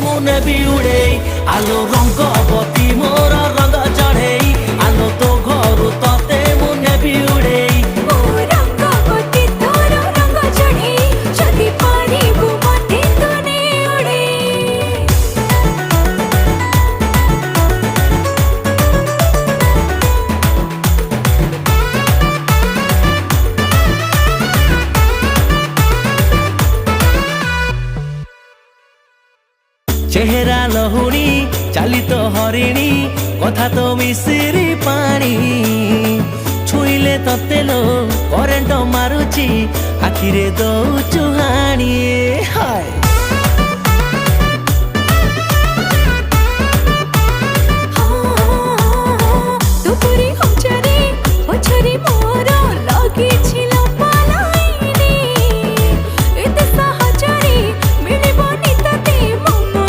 ମୁଁ ନେବି ଉଡ଼େଇ ଆଲୋ ରଙ୍ଗବତୀ ମୋର ରଙ୍ଗ ଚଢ଼େଇ ଆଲୋ ତୋ ଘରୁ ତତେ ମୁଁ ନେବି ଉଡ଼େଇ ରଙ୍ଗବତୀ ତୋର ରଙ୍ଗ ଚଢ଼େଇ ଯଦି ପାରିବୁ ମତେ ତୁ ନେ ଉଡ଼େଇ চেহারা লহুণী চালি তো হরিণী কথা তো মিশিরি পানি ছুইলে ততে লো করেন্ট মারুচি আখিরে দৌচু হানি হায়